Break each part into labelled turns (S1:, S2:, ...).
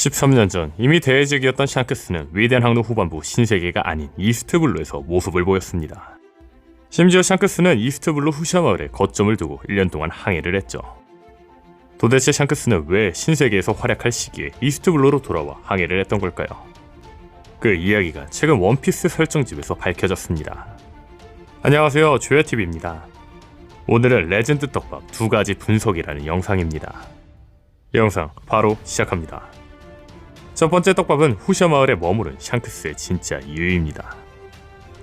S1: 13년 전 이미 대외적이었던 샹크스는 위대한 항로 후반부 신세계가 아닌 이스트블루에서 모습을 보였습니다. 심지어 샹크스는 이스트블루 후샤마을에 거점을 두고 1년 동안 항해를 했죠. 도대체 샹크스는 왜 신세계에서 활약할 시기에 이스트블루로 돌아와 항해를 했던 걸까요? 그 이야기가 최근 원피스 설정집에서 밝혀졌습니다. 안녕하세요, 조야TV입니다. 오늘은 레전드 떡밥 2가지 분석이라는 영상입니다. 영상 바로 시작합니다. 첫 번째 떡밥은 후샤마을에 머무른 샹크스의 진짜 이유입니다.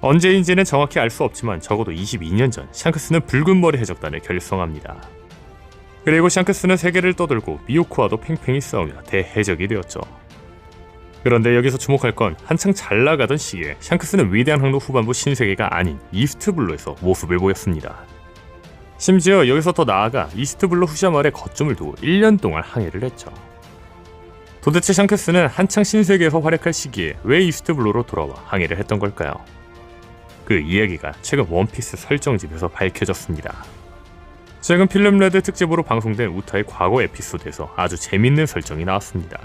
S1: 언제인지는 정확히 알 수 없지만 적어도 22년 전 샹크스는 붉은 머리 해적단을 결성합니다. 그리고 샹크스는 세계를 떠돌고 미오쿠와도 팽팽히 싸우며 대해적이 되었죠. 그런데 여기서 주목할 건 한창 잘 나가던 시기에 샹크스는 위대한 항로 후반부 신세계가 아닌 이스트블루에서 모습을 보였습니다. 심지어 여기서 더 나아가 이스트블루 후샤마을에 거점을 두고 1년 동안 항해를 했죠. 도대체 샹크스는 한창 신세계에서 활약할 시기에 왜 이스트블루로 돌아와 항해를 했던 걸까요? 그 이야기가 최근 원피스 설정집에서 밝혀졌습니다. 최근 필름레드 특집으로 방송된 우타의 과거 에피소드에서 아주 재밌는 설정이 나왔습니다.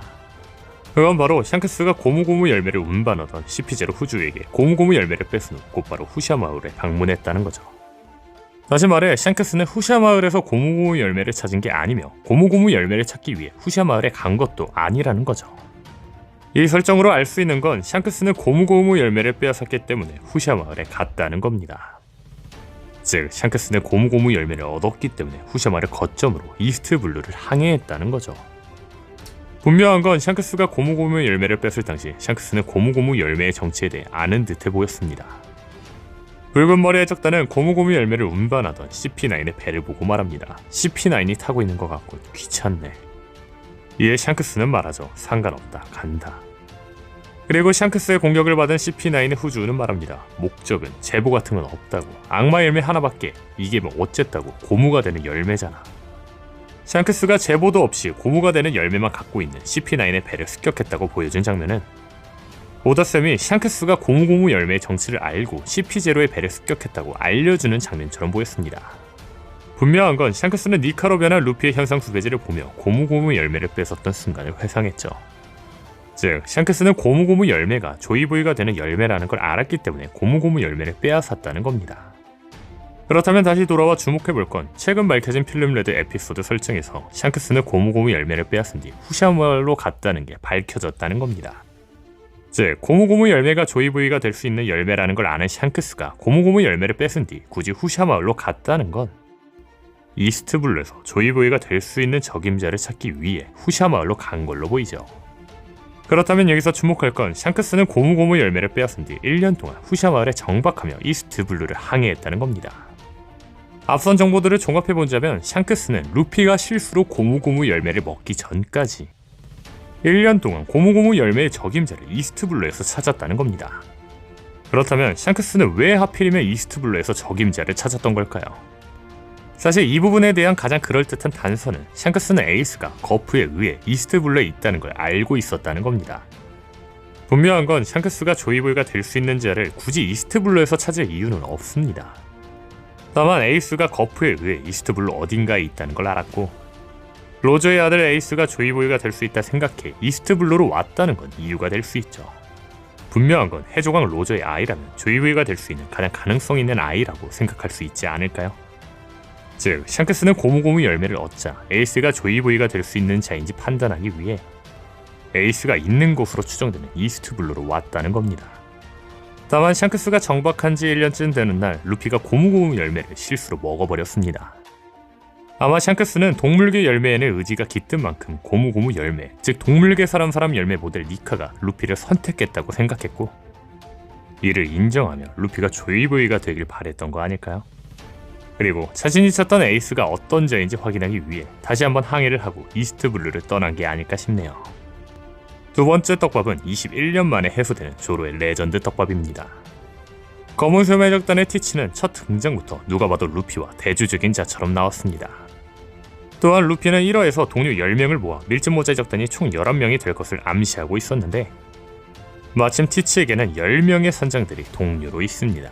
S1: 그건 바로 샹크스가 고무고무 열매를 운반하던 CP0 후주에게 고무고무 열매를 뺏은 후 곧바로 후샤마을에 방문했다는 거죠. 다시 말해 샹크스는 후샤마을에서 고무고무 열매를 찾은 게 아니며 고무고무 열매를 찾기 위해 후샤마을에 간 것도 아니라는 거죠. 이 설정으로 알 수 있는 건 샹크스는 고무고무 열매를 빼앗았기 때문에 후샤마을에 갔다는 겁니다. 즉 샹크스는 고무고무 열매를 얻었기 때문에 후샤마을을 거점으로 이스트블루를 항해했다는 거죠. 분명한 건 샹크스가 고무고무 열매를 뺐을 당시 샹크스는 고무고무 열매의 정체에 대해 아는 듯해 보였습니다. 붉은 머리 해적단은 고무고무 열매를 운반하던 CP9의 배를 보고 말합니다. CP9이 타고 있는 것 같고 귀찮네. 이에 샹크스는 말하죠. 상관없다, 간다. 그리고 샹크스의 공격을 받은 CP9의 후주는 말합니다. 목적은 제보 같은 건 없다고. 악마 열매 하나밖에. 이게 뭐 어쨌다고. 고무가 되는 열매잖아. 샹크스가 제보도 없이 고무가 되는 열매만 갖고 있는 CP9의 배를 습격했다고 보여준 장면은 오다쌤이 샹크스가 고무고무 열매의 정체를 알고 CP0의 배를 습격했다고 알려주는 장면처럼 보였습니다. 분명한 건 샹크스는 니카로 변한 루피의 현상 수배지를 보며 고무고무 열매를 뺏었던 순간을 회상했죠. 즉 샹크스는 고무고무 열매가 조이보이가 되는 열매라는 걸 알았기 때문에 고무고무 열매를 빼앗았다는 겁니다. 그렇다면 다시 돌아와 주목해볼 건 최근 밝혀진 필름레드 에피소드 설정에서 샹크스는 고무고무 열매를 빼앗은 뒤 후샤마을로 갔다는 게 밝혀졌다는 겁니다. 즉 고무고무 열매가 조이보이가 될 수 있는 열매라는 걸 아는 샹크스가 고무고무 열매를 뺏은 뒤 굳이 후샤마을로 갔다는 건 이스트블루에서 조이보이가 될 수 있는 적임자를 찾기 위해 후샤마을로 간 걸로 보이죠. 그렇다면 여기서 주목할 건 샹크스는 고무고무 열매를 빼앗은 뒤 1년 동안 후샤마을에 정박하며 이스트블루를 항해했다는 겁니다. 앞선 정보들을 종합해보자면 샹크스는 루피가 실수로 고무고무 열매를 먹기 전까지 1년 동안 고무고무 열매의 적임자를 이스트블루에서 찾았다는 겁니다. 그렇다면 샹크스는 왜 하필이면 이스트블루에서 적임자를 찾았던 걸까요? 사실 이 부분에 대한 가장 그럴듯한 단서는 샹크스는 에이스가 거프에 의해 이스트블루에 있다는 걸 알고 있었다는 겁니다. 분명한 건 샹크스가 조이보이가 될 수 있는 자를 굳이 이스트블루에서 찾을 이유는 없습니다. 다만 에이스가 거프에 의해 이스트블루 어딘가에 있다는 걸 알았고 로저의 아들 에이스가 조이보이가 될 수 있다 생각해 이스트블루로 왔다는 건 이유가 될 수 있죠. 분명한 건 해조강 로저의 아이라면 조이보이가 될 수 있는 가장 가능성 있는 아이라고 생각할 수 있지 않을까요? 즉 샹크스는 고무고무 열매를 얻자 에이스가 조이보이가 될 수 있는 자인지 판단하기 위해 에이스가 있는 곳으로 추정되는 이스트블루로 왔다는 겁니다. 다만 샹크스가 정박한 지 1년쯤 되는 날 루피가 고무고무 열매를 실수로 먹어버렸습니다. 아마 샹크스는 동물계 열매에는 의지가 깃든 만큼 고무고무 열매, 즉 동물계 사람 열매 모델 니카가 루피를 선택했다고 생각했고 이를 인정하며 루피가 조이보이가 되길 바랬던 거 아닐까요? 그리고 자신이 찾던 에이스가 어떤 자인지 확인하기 위해 다시 한번 항해를 하고 이스트블루를 떠난 게 아닐까 싶네요. 두 번째 떡밥은 21년 만에 해소되는 조로의 레전드 떡밥입니다. 검은 수염 해적단의 티치는 첫 등장부터 누가 봐도 루피와 대조적인 자처럼 나왔습니다. 또한 루피는 1화에서 동료 10명을 모아 밀짚모자 해적단이 총 11명이 될 것을 암시하고 있었는데 마침 티치에게는 10명의 선장들이 동료로 있습니다.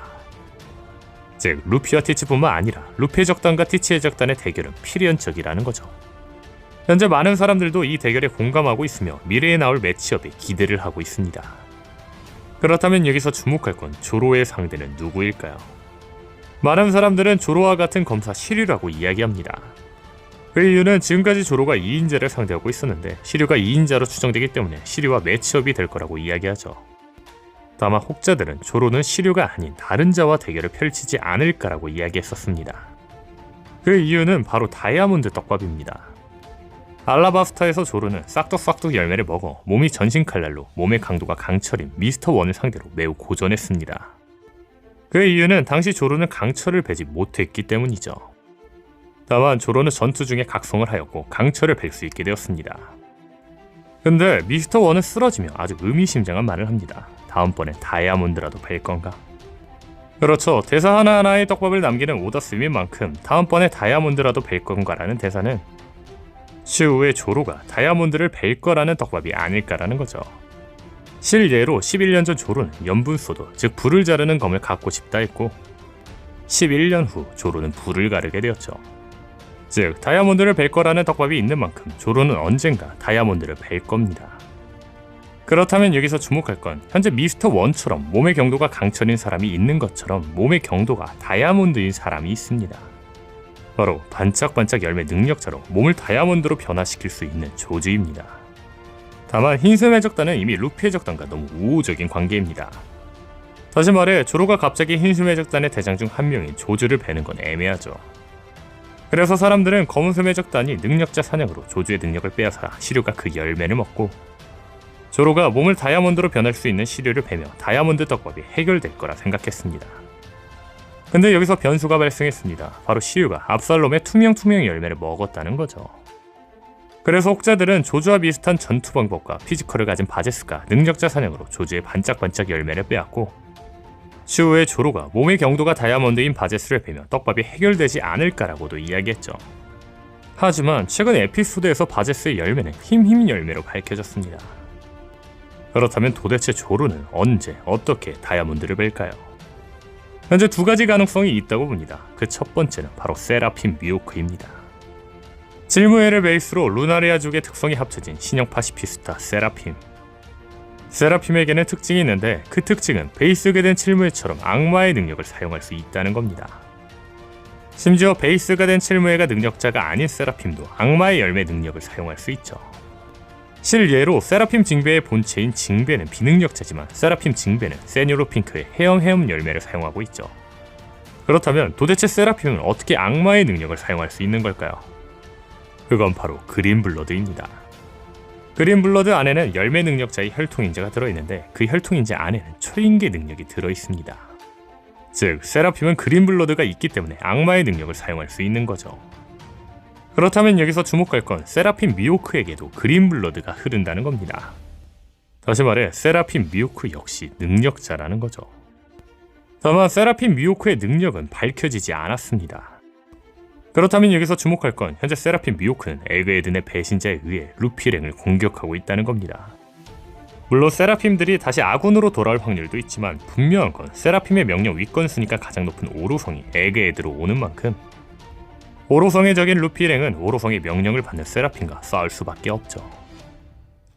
S1: 즉 루피와 티치뿐만 아니라 루피 해적단과 티치 해적단의 대결은 필연적이라는 거죠. 현재 많은 사람들도 이 대결에 공감하고 있으며 미래에 나올 매치업에 기대를 하고 있습니다. 그렇다면 여기서 주목할 건 조로의 상대는 누구일까요? 많은 사람들은 조로와 같은 검사 시류라고 이야기합니다. 그 이유는 지금까지 조로가 2인자를 상대하고 있었는데 시류가 2인자로 추정되기 때문에 시류와 매치업이 될 거라고 이야기하죠. 다만 혹자들은 조로는 시류가 아닌 다른 자와 대결을 펼치지 않을까라고 이야기했었습니다. 그 이유는 바로 다이아몬드 떡밥입니다. 알라바스타에서 조로는 싹둑싹둑 열매를 먹어 몸이 전신 칼날로 몸의 강도가 강철인 미스터 원을 상대로 매우 고전했습니다. 그 이유는 당시 조로는 강철을 베지 못했기 때문이죠. 다만 조로는 전투 중에 각성을 하였고 강철을 벨 수 있게 되었습니다. 근데 미스터 원은 쓰러지며 아주 의미심장한 말을 합니다. 다음번에 다이아몬드라도 벨 건가? 그렇죠. 대사 하나하나의 떡밥을 남기는 오더 스민 만큼 다음번에 다이아몬드라도 벨 건가라는 대사는 추후에 조로가 다이아몬드를 벨 거라는 떡밥이 아닐까라는 거죠. 실예로 11년 전 조로는 연분소도, 즉 불을 자르는 검을 갖고 싶다 했고 11년 후 조로는 불을 가르게 되었죠. 즉 다이아몬드를 벨 거라는 떡밥이 있는 만큼 조로는 언젠가 다이아몬드를 벨 겁니다. 그렇다면 여기서 주목할 건 현재 미스터 원처럼 몸의 경도가 강철인 사람이 있는 것처럼 몸의 경도가 다이아몬드인 사람이 있습니다. 바로 반짝반짝 열매 능력자로 몸을 다이아몬드로 변화시킬 수 있는 조주입니다. 다만 흰색 해적단은 이미 루피 해적단과 너무 우호적인 관계입니다. 다시 말해 조로가 갑자기 흰색 해적단의 대장 중 한 명인 조주를 베는 건 애매하죠. 그래서 사람들은 검은색 해적단이 능력자 사냥으로 조주의 능력을 빼앗아 시류가 그 열매를 먹고 조로가 몸을 다이아몬드로 변할 수 있는 시류를 베며 다이아몬드 떡밥이 해결될 거라 생각했습니다. 근데 여기서 변수가 발생했습니다. 바로 시류가 압살롬의 투명 열매를 먹었다는 거죠. 그래서 혹자들은 조주와 비슷한 전투 방법과 피지컬을 가진 바제스가 능력자 사냥으로 조주의 반짝반짝 열매를 빼앗고 추후에 조로가 몸의 경도가 다이아몬드인 바제스를 베며 떡밥이 해결되지 않을까라고도 이야기했죠. 하지만 최근 에피소드에서 바제스의 열매는 힘 열매로 밝혀졌습니다. 그렇다면 도대체 조로는 언제 어떻게 다이아몬드를 벨까요? 현재 두 가지 가능성이 있다고 봅니다. 그 첫 번째는 바로 세라핌 미호크입니다. 질무회를 베이스로 루나리아족의 특성이 합쳐진 신형 파시피스타 세라핌. 세라핌에게는 특징이 있는데 그 특징은 베이스가 된 칠무회처럼 악마의 능력을 사용할 수 있다는 겁니다. 심지어 베이스가 된 칠무회가 능력자가 아닌 세라핌도 악마의 열매 능력을 사용할 수 있죠. 실예로 세라핌 징배의 본체인 징배는 비능력자지만 세라핌 징배는 세뇨로 핑크의 헤엄 열매를 사용하고 있죠. 그렇다면 도대체 세라핌은 어떻게 악마의 능력을 사용할 수 있는 걸까요? 그건 바로 그린블러드입니다. 그린블러드 안에는 열매 능력자의 혈통인자가 들어있는데 그 혈통인자 안에는 초인계 능력이 들어있습니다. 즉 세라핌은 그린블러드가 있기 때문에 악마의 능력을 사용할 수 있는 거죠. 그렇다면 여기서 주목할 건 세라핌 미호크에게도 그린블러드가 흐른다는 겁니다. 다시 말해 세라핌 미호크 역시 능력자라는 거죠. 다만 세라핌 미호크의 능력은 밝혀지지 않았습니다. 그렇다면 여기서 주목할 건 현재 세라핌 미호크는 에그에든의 배신자에 의해 루피랭을 공격하고 있다는 겁니다. 물론 세라핌들이 다시 아군으로 돌아올 확률도 있지만 분명한 건 세라핌의 명령 위권 순위가 가장 높은 오로성이 에그에드로 오는 만큼 오로성의 적인 루피랭은 오로성의 명령을 받는 세라핌과 싸울 수밖에 없죠.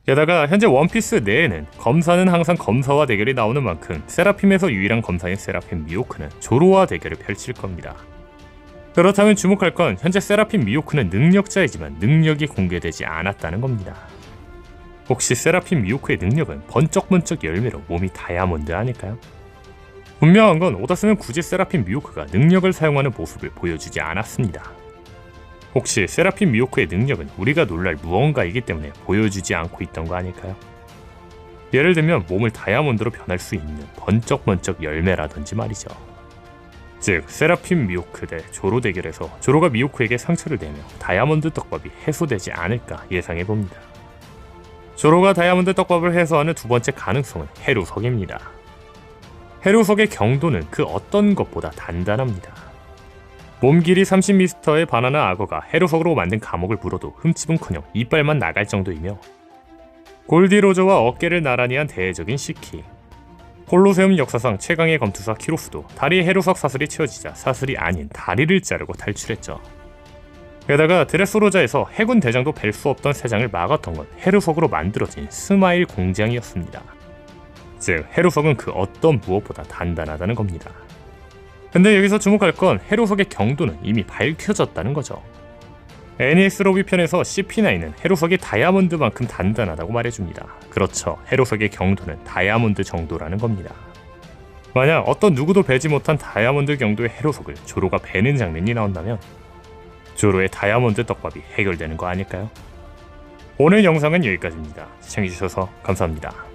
S1: 게다가 현재 원피스 내에는 검사는 항상 검사와 대결이 나오는 만큼 세라핌에서 유일한 검사인 세라핌 미호크는 조로와 대결을 펼칠 겁니다. 그렇다면 주목할 건 현재 세라핌 미호크는 능력자이지만 능력이 공개되지 않았다는 겁니다. 혹시 세라핌 미호크의 능력은 번쩍번쩍 열매로 몸이 다이아몬드 아닐까요? 분명한 건 오다스는 굳이 세라핌 미호크가 능력을 사용하는 모습을 보여주지 않았습니다. 혹시 세라핌 미호크의 능력은 우리가 놀랄 무언가이기 때문에 보여주지 않고 있던 거 아닐까요? 예를 들면 몸을 다이아몬드로 변할 수 있는 번쩍번쩍 열매라든지 말이죠. 즉 세라핌 미호크 대 조로 대결에서 조로가 미호크에게 상처를 내며 다이아몬드 떡밥이 해소되지 않을까 예상해봅니다. 조로가 다이아몬드 떡밥을 해소하는 두 번째 가능성은 해루석입니다. 해루석의 경도는 그 어떤 것보다 단단합니다. 몸 길이 30m의 바나나 악어가 해루석으로 만든 감옥을 물어도 흠집은커녕 이빨만 나갈 정도이며 골디로저와 어깨를 나란히 한 대외적인 시키, 콜로세움 역사상 최강의 검투사 키로스도 다리에 해루석 사슬이 채워지자 사슬이 아닌 다리를 자르고 탈출했죠. 게다가 드레스로자에서 해군 대장도 뵐 수 없던 세장을 막았던 건 헤르석으로 만들어진 스마일 공장이었습니다. 즉 헤르석은 그 어떤 무엇보다 단단하다는 겁니다. 근데 여기서 주목할 건 헤르석의 경도는 이미 밝혀졌다는 거죠. NES 로비 편에서 CP9은 헤르석이 다이아몬드만큼 단단하다고 말해줍니다. 그렇죠, 헤르석의 경도는 다이아몬드 정도라는 겁니다. 만약 어떤 누구도 베지 못한 다이아몬드 경도의 헤르석을 조로가 베는 장면이 나온다면 조로의 다이아몬드 떡밥이 해결되는 거 아닐까요? 오늘 영상은 여기까지입니다. 시청해주셔서 감사합니다.